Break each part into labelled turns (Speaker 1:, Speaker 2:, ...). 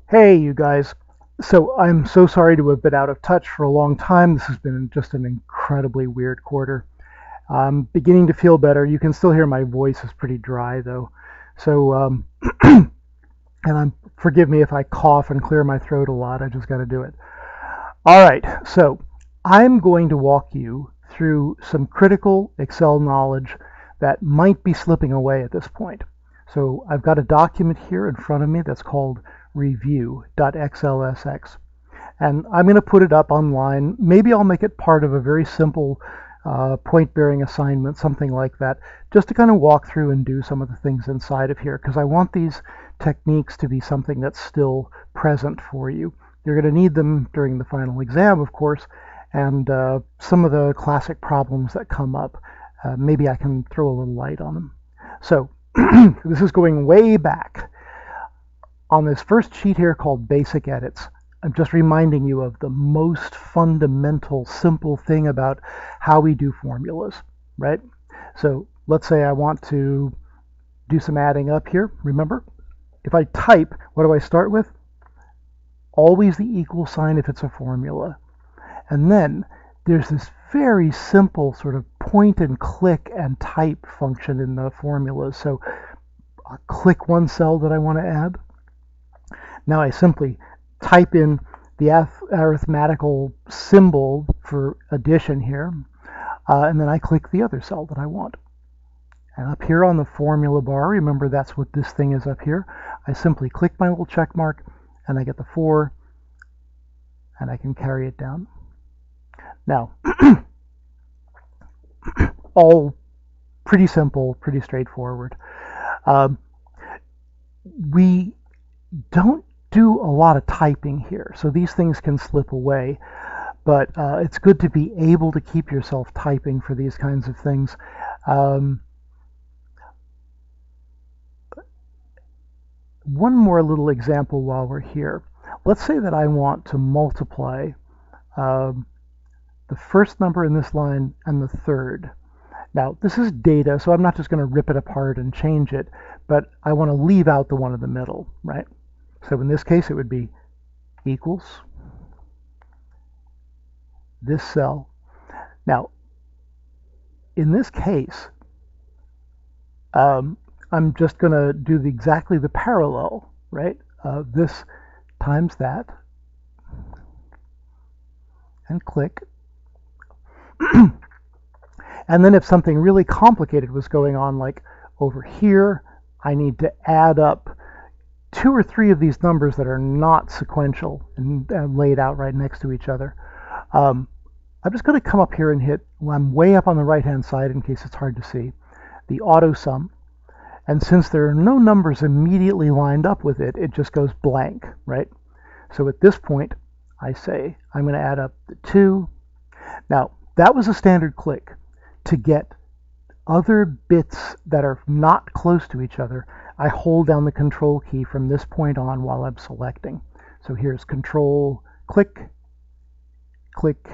Speaker 1: Hey, you guys. So I'm so sorry to have been out of touch for a long time. This has been just an incredibly weird quarter. I'm beginning to feel better. You can still hear my voice is pretty dry though. So, and forgive me if I cough and clear my throat a lot. I just got to do it. All right. So I'm going to walk you through some critical Excel knowledge that might be slipping away at this point. So I've got a document here in front of me that's called review.xlsx. And I'm going to put it up online. Maybe I'll make it part of a very simple point-bearing assignment, something like that, just to kind of walk through and do some of the things inside of here, because I want these techniques to be something that's still present for you. You're going to need them during the final exam, of course, and some of the classic problems that come up, maybe I can throw a little light on them. So this is going way back. On this first sheet here called Basic Edits, I'm just reminding you of the most fundamental, simple thing about how we do formulas, right? So let's say I want to do some adding up here. Remember, if I type, what do I start with? Always the equal sign if it's a formula. And then there's this very simple sort of point and click and type function in the formulas. So I'll click one cell that I want to add. Now I simply type in the arithmetical symbol for addition here, and then I click the other cell that I want. And up here on the formula bar, remember that's what this thing is up here, I simply click my little check mark, and I get the 4, and I can carry it down. Now, all pretty simple, pretty straightforward. We don't do a lot of typing here, so these things can slip away, but it's good to be able to keep yourself typing for these kinds of things. One more little example while we're here. Let's say that I want to multiply the first number in this line and the third. Now, this is data, so I'm not just going to rip it apart and change it, but I want to leave out the one in the middle, right? So in this case, it would be equals this cell. Now, in this case, I'm just going to do exactly the parallel, right? This times that, and click. And then if something really complicated was going on, like over here, I need to add up 2 or 3 of these numbers that are not sequential and laid out right next to each other. I'm just going to come up here and hit, I'm way up on the right-hand side in case it's hard to see, the auto sum. And since there are no numbers immediately lined up with it, it just goes blank, right? So at this point, I say, I'm going to add up the 2. Now, that was a standard click. To get other bits that are not close to each other, I hold down the control key from this point on while I'm selecting. So here's control, click, click,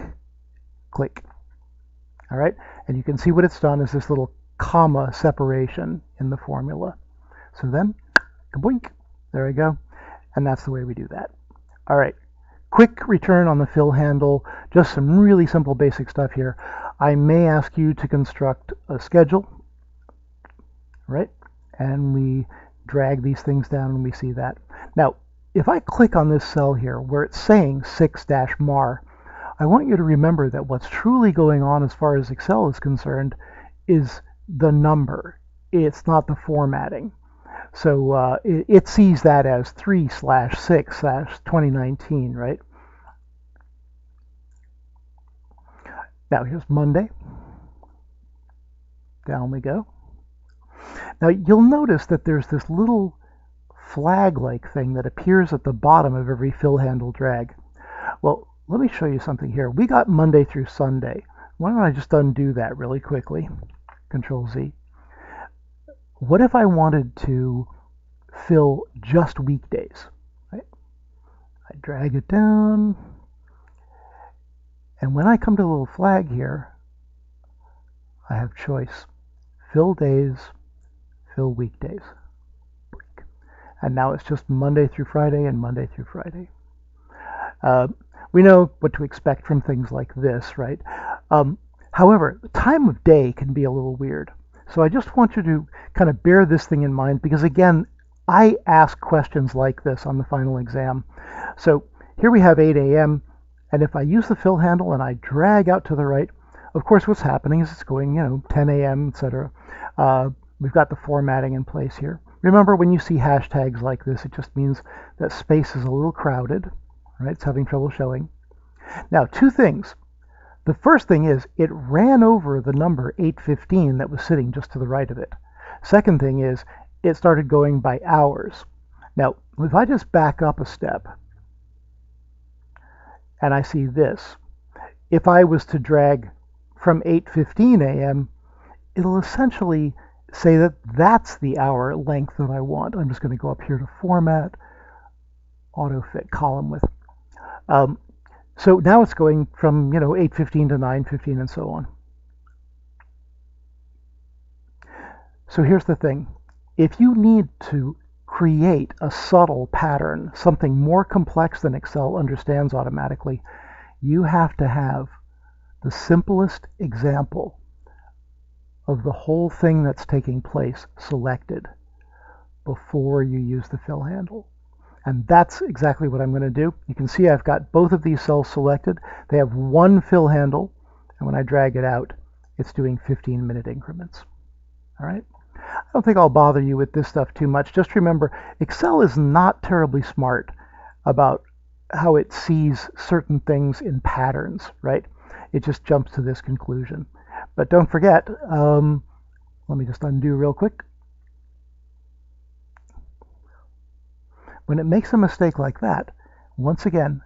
Speaker 1: click. All right, and you can see what it's done is this little comma separation in the formula. So then, kaboink, there we go. And that's the way we do that. All right, quick return on the fill handle, just some really simple basic stuff here. I may ask you to construct a schedule, right? And we drag these things down and we see that. Now, if I click on this cell here where it's saying 6-mar, I want you to remember that what's truly going on as far as Excel is concerned is the number. It's not the formatting. So it sees that as 3/6/2019, right? Now here's Monday. Down we go. Now you'll notice that there's this little flag-like thing that appears at the bottom of every fill handle drag. Well, let me show you something here. We got Monday through Sunday. Why don't I just undo that really quickly? Control Z. What if I wanted to fill just weekdays? Right? I drag it down. And when I come to the little flag here, I have choice. Fill days, fill weekdays. And now it's just Monday through Friday and Monday through Friday. We know what to expect from things like this, right? However, the time of day can be a little weird. So I just want you to kind of bear this thing in mind because, again, I ask questions like this on the final exam. So here we have 8 a.m. And if I use the fill handle and I drag out to the right, of course, what's happening is it's going, 10 a.m., etc. We've got the formatting in place here. Remember, when you see hashtags like this, it just means that space is a little crowded, right? It's having trouble showing. Now, two things. The first thing is it ran over the number 815 that was sitting just to the right of it. Second thing is it started going by hours. Now, if I just back up a step and I see this, if I was to drag from 8:15 a.m., it'll essentially say that that's the hour length that I want. I'm just going to go up here to Format, Autofit Column Width. So now it's going from 8:15 to 9:15 and so on. So here's the thing. If you need to create a subtle pattern, something more complex than Excel understands automatically, you have to have the simplest example of the whole thing that's taking place selected before you use the fill handle. And that's exactly what I'm going to do. You can see I've got both of these cells selected. They have one fill handle, and when I drag it out, it's doing 15-minute increments. All right? I don't think I'll bother you with this stuff too much. Just remember, Excel is not terribly smart about how it sees certain things in patterns, right? It just jumps to this conclusion. But don't forget, let me just undo real quick. When it makes a mistake like that, once again,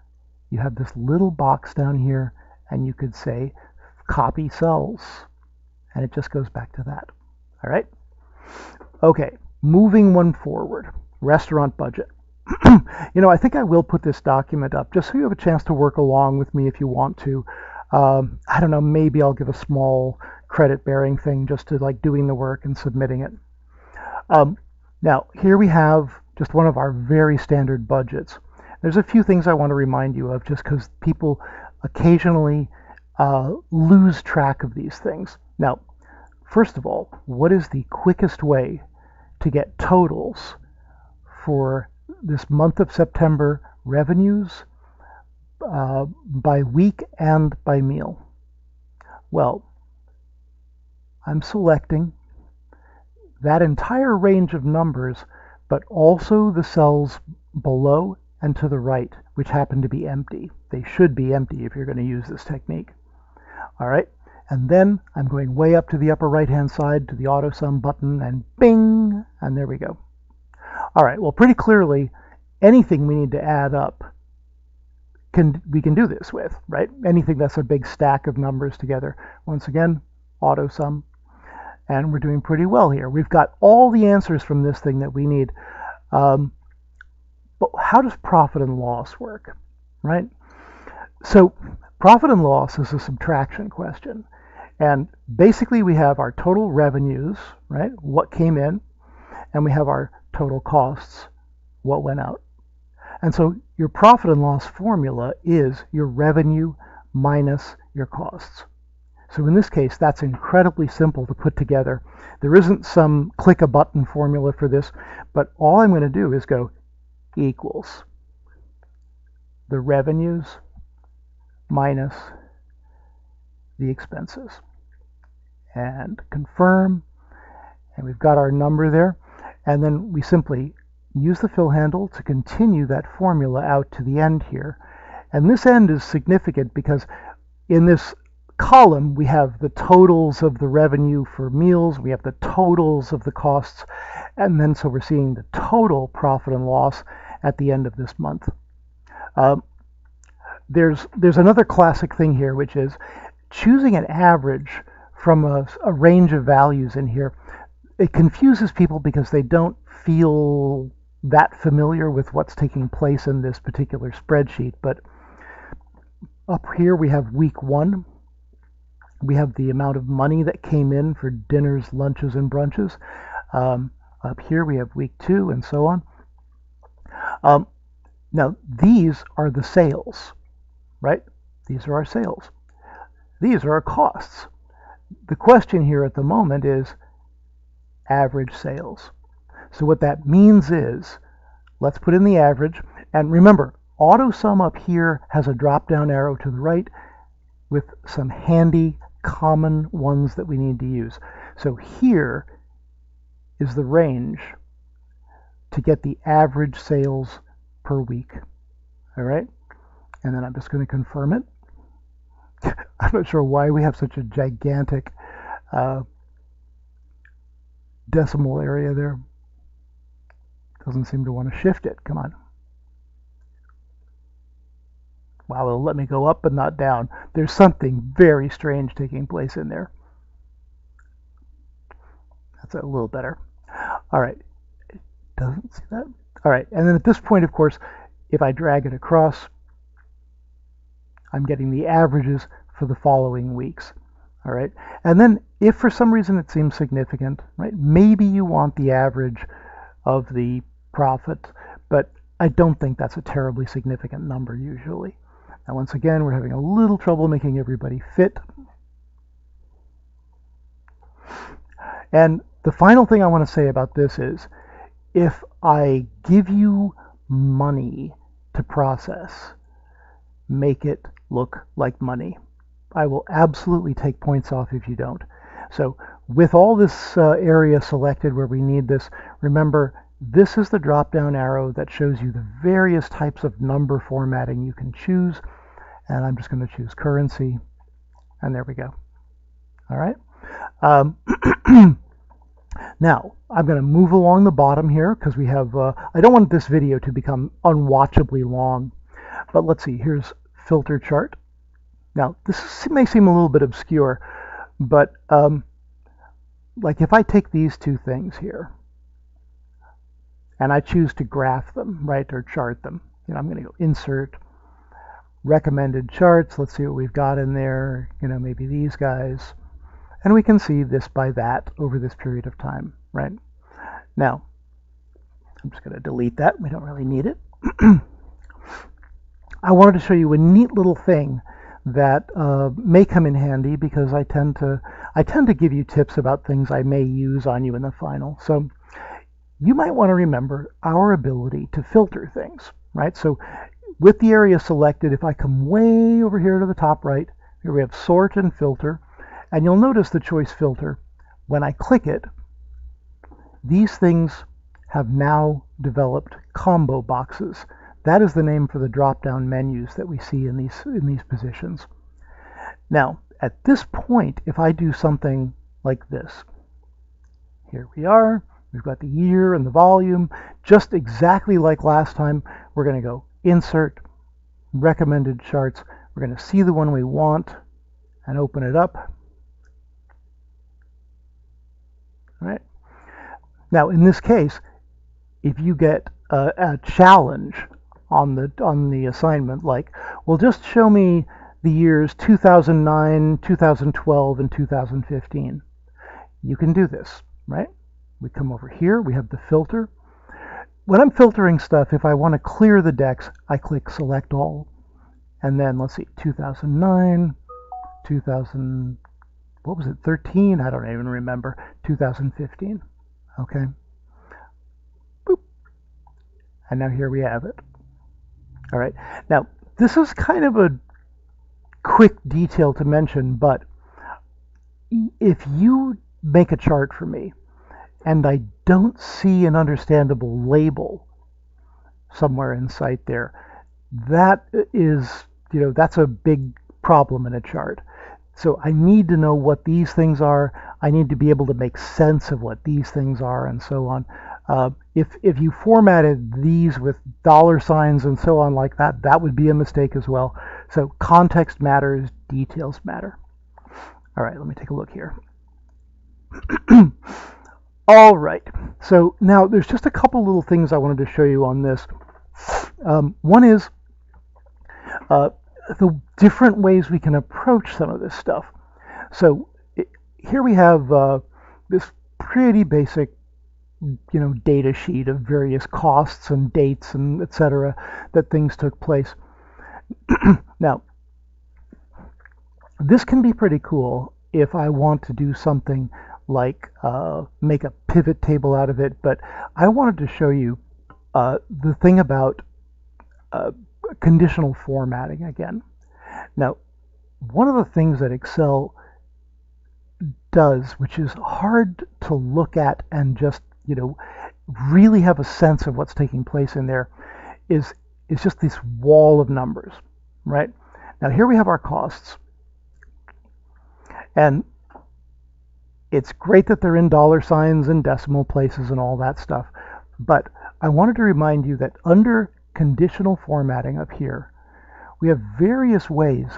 Speaker 1: you have this little box down here, and you could say copy cells, and it just goes back to that. All right? Okay, moving one forward, restaurant budget. I think I will put this document up just so you have a chance to work along with me if you want to. I don't know, maybe I'll give a small credit-bearing thing just to like doing the work and submitting it. Now, here we have just one of our very standard budgets. There's a few things I want to remind you of just because people occasionally lose track of these things. Now, first of all, what is the quickest way to get totals for this month of September revenues by week and by meal? Well, I'm selecting that entire range of numbers, but also the cells below and to the right, which happen to be empty. They should be empty if you're going to use this technique. All right, and then I'm going way up to the upper right-hand side to the auto sum button, and bing, and there we go. All right, well, pretty clearly, anything we need to add up, we can do this with, right? Anything that's a big stack of numbers together. Once again, auto sum. And we're doing pretty well here. We've got all the answers from this thing that we need. But how does profit and loss work, right? So profit and loss is a subtraction question. And basically we have our total revenues, right? What came in, and we have our total costs, what went out. And so your profit and loss formula is your revenue minus your costs. So in this case, that's incredibly simple to put together. There isn't some click a button formula for this, but all I'm going to do is go equals the revenues minus the expenses. And confirm, and we've got our number there. And then we simply use the fill handle to continue that formula out to the end here. And this end is significant because in this column we have the totals of the revenue for meals, we have the totals of the costs, and then so we're seeing the total profit and loss at the end of this month. There's another classic thing here, which is choosing an average from a range of values in here. It confuses people because they don't feel that familiar with what's taking place in this particular spreadsheet. But up here we have week 1. We have the amount of money that came in for dinners, lunches, and brunches. Up here we have week 2 and so on. Now, these are the sales, right? These are our sales. These are our costs. The question here at the moment is average sales. So what that means is, let's put in the average. And remember, auto sum up here has a drop down arrow to the right with some handy common ones that we need to use. So here is the range to get the average sales per week. All right. And then I'm just going to confirm it. I'm not sure why we have such a gigantic decimal area there. Doesn't seem to want to shift it. Come on. Wow, it'll let me go up but not down. There's something very strange taking place in there. That's a little better. All right. It doesn't see that. All right. And then at this point, of course, if I drag it across, I'm getting the averages for the following weeks. All right. And then if for some reason it seems significant, right, maybe you want the average of the profit, but I don't think that's a terribly significant number usually. Now, once again, we're having a little trouble making everybody fit. And the final thing I want to say about this is, if I give you money to process, make it look like money. I will absolutely take points off if you don't. So with all this area selected where we need this, remember, this is the drop-down arrow that shows you the various types of number formatting you can choose. And I'm just going to choose currency. And there we go. All right. Now, I'm going to move along the bottom here because we have, I don't want this video to become unwatchably long. But let's see, here's filter chart. Now, this may seem a little bit obscure, but like if I take these two things here and I choose to graph them, right, or chart them, I'm going to go insert, recommended charts. Let's see what we've got in there, maybe these guys. And we can see this by that over this period of time, right? Now, I'm just going to delete that. We don't really need it. I wanted to show you a neat little thing that may come in handy because I tend to give you tips about things I may use on you in the final. So you might want to remember our ability to filter things, right? So with the area selected, if I come way over here to the top right, here we have sort and filter, and you'll notice the choice filter. When I click it, these things have now developed combo boxes. That is the name for the drop-down menus that we see in these positions. Now, at this point, if I do something like this, here we are, we've got the year and the volume, just exactly like last time. We're going to go insert, recommended charts. We're going to see the one we want and open it up. All right. Now, in this case, if you get a challenge on the assignment, like, well, just show me the years 2009, 2012, and 2015. You can do this, right? We come over here, we have the filter. When I'm filtering stuff, if I want to clear the decks, I click select all. And then let's see, 2009, 2000, what was it, 13? I don't even remember. 2015. Okay. Boop. And now here we have it. All right. Now, this is kind of a quick detail to mention, but if you make a chart for me and I don't see an understandable label somewhere in sight there, that is, that's a big problem in a chart. So I need to know what these things are. I need to be able to make sense of what these things are and so on. If you formatted these with dollar signs and so on like that, that would be a mistake as well. So context matters, details matter. All right, let me take a look here. All right, so now there's just a couple little things I wanted to show you on this. One is the different ways we can approach some of this stuff. So here we have this pretty basic data sheet of various costs and dates and etc. that things took place. Now, this can be pretty cool if I want to do something like make a pivot table out of it, but I wanted to show you the thing about conditional formatting again. Now, one of the things that Excel does, which is hard to look at and just, really have a sense of what's taking place in there, is just this wall of numbers, right? Now here we have our costs, and it's great that they're in dollar signs and decimal places and all that stuff, but I wanted to remind you that under conditional formatting up here, we have various ways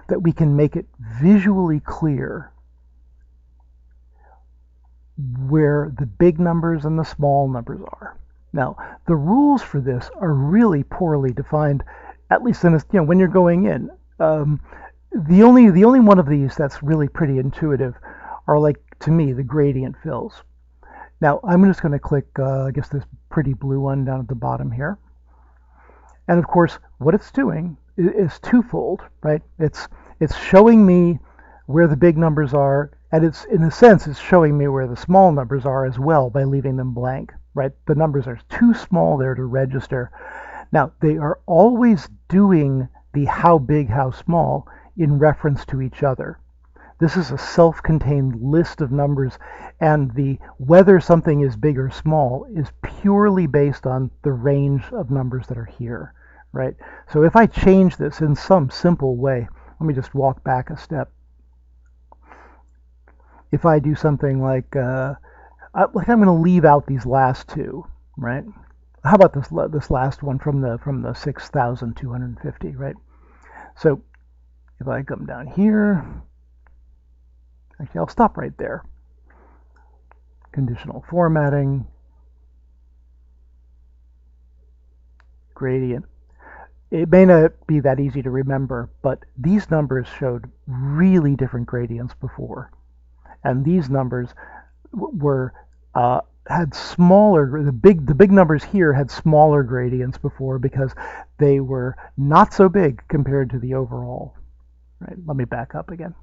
Speaker 1: that we can make it visually clear where the big numbers and the small numbers are. Now, the rules for this are really poorly defined, at least in when you're going in. The only one of these that's really pretty intuitive are, like, to me, the gradient fills. Now, I'm just going to click, I guess, this pretty blue one down at the bottom here. And of course, what it's doing is twofold, right? It's showing me where the big numbers are, and it's, in a sense, it's showing me where the small numbers are as well by leaving them blank, right? The numbers are too small there to register. Now, they are always doing the how big, how small in reference to each other. This is a self-contained list of numbers, and the whether something is big or small is purely based on the range of numbers that are here, right? So if I change this in some simple way, let me just walk back a step. If I do something like I'm going to leave out these last two, right? How about this last one from the 6,250, right? So if I come down here, actually I'll stop right there. Conditional formatting, gradient. It may not be that easy to remember, but these numbers showed really different gradients before. And these numbers were had smaller, the big numbers here had smaller gradients before because they were not so big compared to the overall. Right? Let me back up again.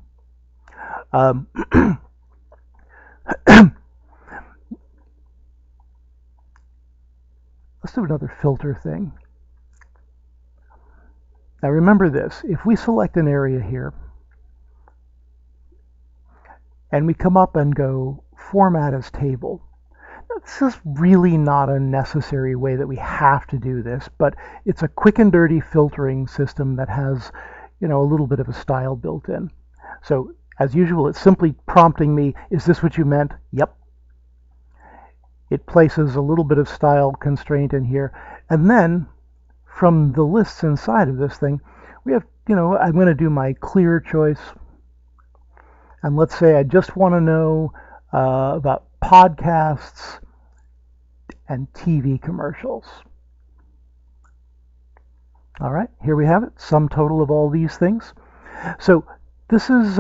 Speaker 1: Let's do another filter thing. Now remember this, if we select an area here and we come up and go format as table, this is really not a necessary way that we have to do this, but it's a quick and dirty filtering system that has, a little bit of a style built in. So as usual, it's simply prompting me, is this what you meant? Yep. It places a little bit of style constraint in here, and then from the lists inside of this thing, we have, I'm going to do my clear choice, and let's say I just want to know about podcasts and TV commercials. All right, here we have it, sum total of all these things. So this is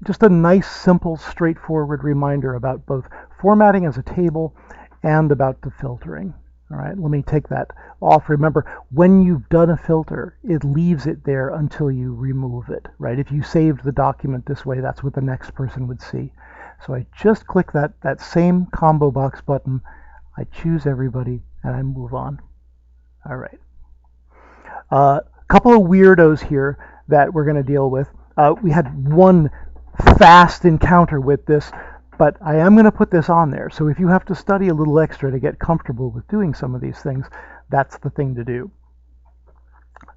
Speaker 1: just a nice, simple, straightforward reminder about both formatting as a table and about the filtering. All right, let me take that off. Remember, when you've done a filter, it leaves it there until you remove it, right? If you saved the document this way, that's what the next person would see. So I just click that same combo box button, I choose everybody, and I move on. All right. A couple of weirdos here that we're going to deal with. We had one fast encounter with this, but I am going to put this on there. So if you have to study a little extra to get comfortable with doing some of these things, that's the thing to do.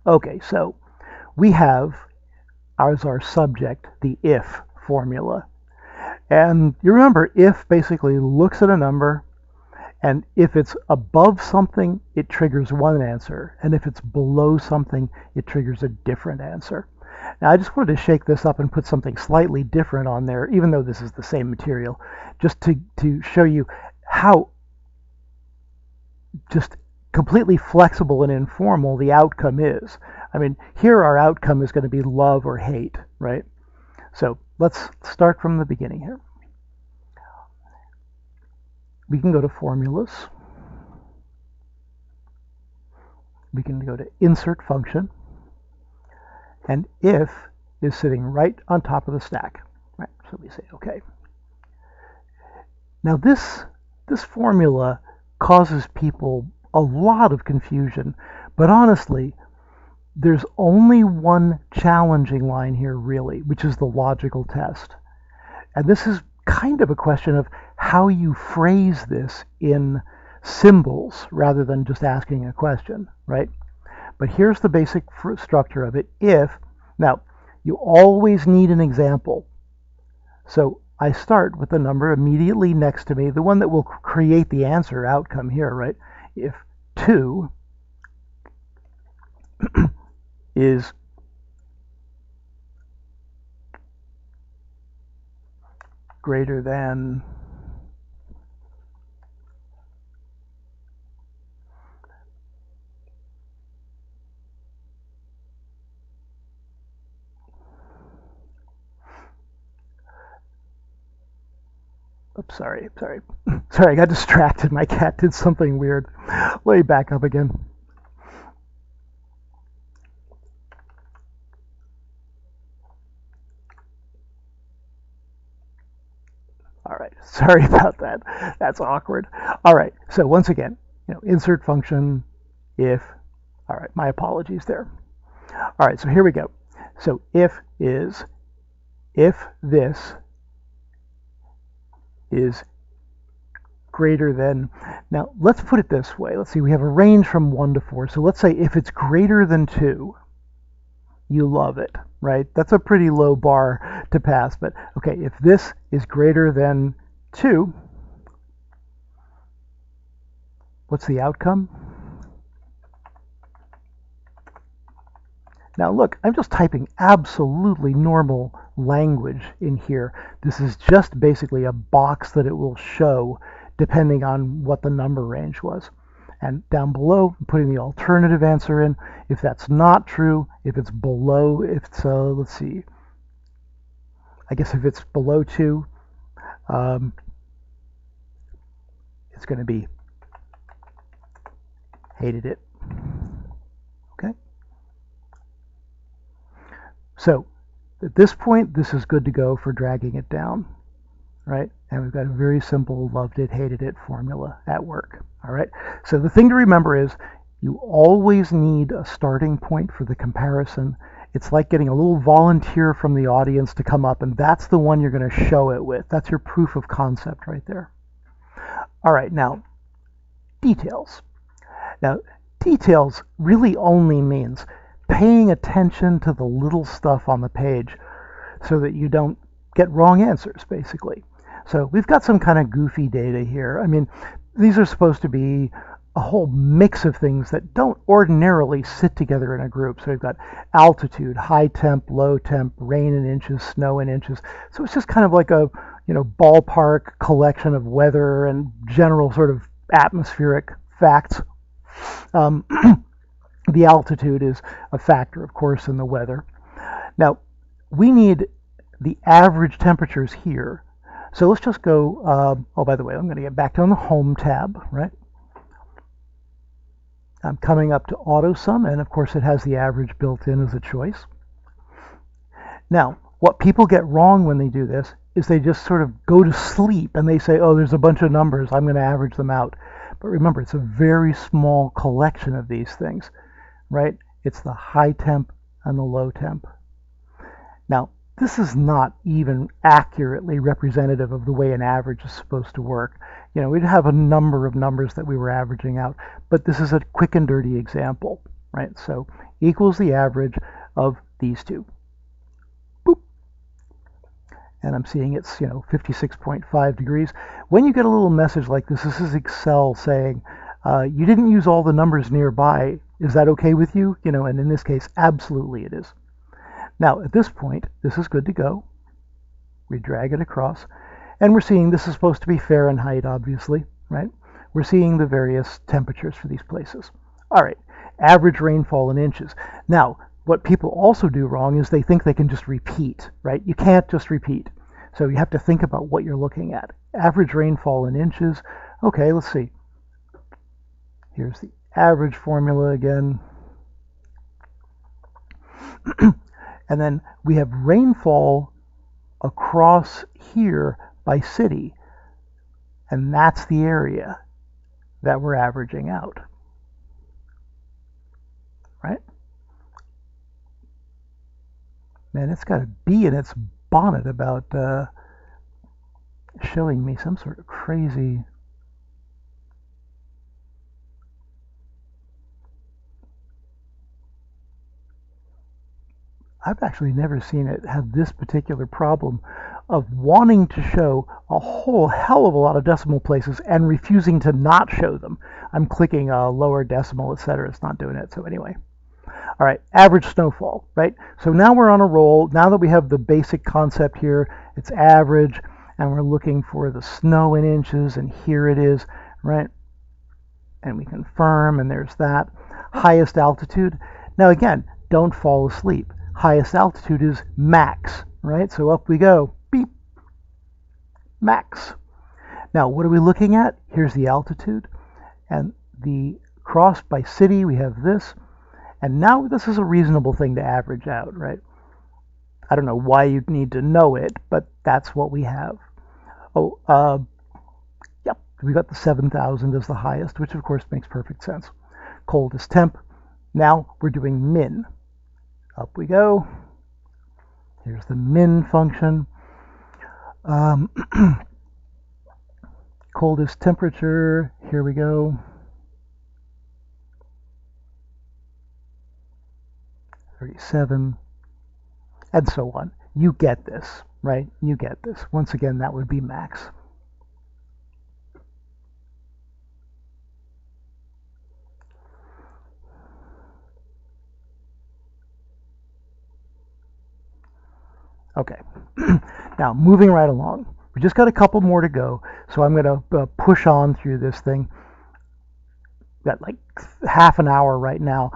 Speaker 1: Okay, so we have as our subject the if formula. And you remember, if basically looks at a number, and if it's above something, it triggers one answer. And if it's below something, it triggers a different answer. Now, I just wanted to shake this up and put something slightly different on there, even though this is the same material, just to show you how just completely flexible and informal the outcome is. I mean, here our outcome is going to be love or hate, right? So let's start from the beginning here. we can go to formulas. We can go to insert function, and if is sitting right on top of the stack. Right, so we say okay. Now this formula causes people a lot of confusion, but honestly, there's only one challenging line here really, which is the logical test. And this is kind of a question of how you phrase this in symbols rather than just asking a question, right? But here's the basic structure of it. Now, you always need an example. So I start with the number immediately next to me, the one that will create the answer outcome here, right? If 2 is greater than oops, sorry, I got distracted. My cat did something weird. Let me back up again. All right, sorry about that. That's awkward. All right, so once again, insert function, if. All right, my apologies there. All right, so here we go. So if is, if this is greater than, now let's put it this way. Let's see, we have a range from 1 to 4. So let's say if it's greater than 2, you love it, right? That's a pretty low bar to pass, but okay, if this is greater than 2, what's the outcome? Now look, I'm just typing absolutely normal language in here. This is just basically a box that it will show depending on what the number range was. And down below, I'm putting the alternative answer in. If that's not true, if it's below, if it's, let's see, I guess if it's below 2, it's going to be hated it. Okay. So at this point, this is good to go for dragging it down, right? And we've got a very simple loved it, hated it formula at work. All right. So the thing to remember is you always need a starting point for the comparison. It's like getting a little volunteer from the audience to come up, and that's the one you're going to show it with. That's your proof of concept right there. All right. Now, details. Now, details really only means paying attention to the little stuff on the page so that you don't get wrong answers, basically. So we've got some kind of goofy data here. I mean, these are supposed to be a whole mix of things that don't ordinarily sit together in a group. So we've got altitude, high temp, low temp, rain in inches, snow in inches. So it's just kind of like a ballpark collection of weather and general sort of atmospheric facts. The altitude is a factor, of course, in the weather. Now, we need the average temperatures here. So let's just go, oh, by the way, I'm going to get back on the Home tab, right? I'm coming up to Auto Sum, and of course it has the average built in as a choice. Now, what people get wrong when they do this is they just sort of go to sleep and they say, oh, there's a bunch of numbers, I'm going to average them out. But remember, it's a very small collection of these things, right? It's the high temp and the low temp. Now, this is not even accurately representative of the way an average is supposed to work. We'd have a number of numbers that we were averaging out, but this is a quick and dirty example, right? So equals the average of these two. Boop. And I'm seeing it's, 56.5 degrees. When you get a little message like this is Excel saying, you didn't use all the numbers nearby. Is that okay with you? And in this case, absolutely it is. Now, at this point, this is good to go. We drag it across, and we're seeing this is supposed to be Fahrenheit, obviously, right? We're seeing the various temperatures for these places. All right, average rainfall in inches. Now, what people also do wrong is they think they can just repeat, right? You can't just repeat. So you have to think about what you're looking at. Average rainfall in inches, Okay, let's see. Here's the average formula again. And then we have rainfall across here by city, and that's the area that we're averaging out, right? Man, it's got a bee in its bonnet about showing me some sort of crazy... I've actually never seen it have this particular problem of wanting to show a whole hell of a lot of decimal places and refusing to not show them. I'm clicking a lower decimal, etc. It's not doing it. So anyway. All right, average snowfall, right? So now we're on a roll. Now that we have the basic concept here, it's average, and we're looking for the snow in inches, and here it is, right? And we confirm, and there's that. Highest altitude. Now again, don't fall asleep. Highest altitude is max, right? So up we go, beep, max. Now what are we looking at? Here's the altitude, and the cross by city, we have this. And now this is a reasonable thing to average out, right? I don't know why you'd need to know it, but that's what we have. Oh, yep, we got the 7,000 as the highest, which of course makes perfect sense. Coldest temp. Now we're doing min. Up we go. Here's the min function. Coldest temperature, here we go. 37, and so on. You get this, right? You get this. Once again, that would be max. Okay, now moving right along. We just got a couple more to go, so I'm going to push on through this thing. Got like half an hour right now.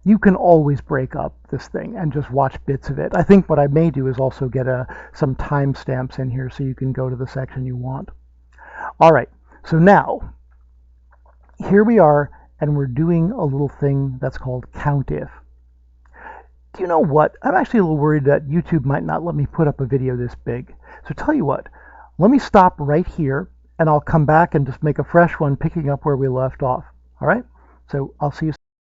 Speaker 1: You can always break up this thing and just watch bits of it. I think what I may do is also get some timestamps in here so you can go to the section you want. All right, so now here we are, and we're doing a little thing that's called COUNTIF. Do you know what? I'm actually a little worried that YouTube might not let me put up a video this big. So tell you what, let me stop right here, and I'll come back and just make a fresh one picking up where we left off. All right? So I'll see you soon.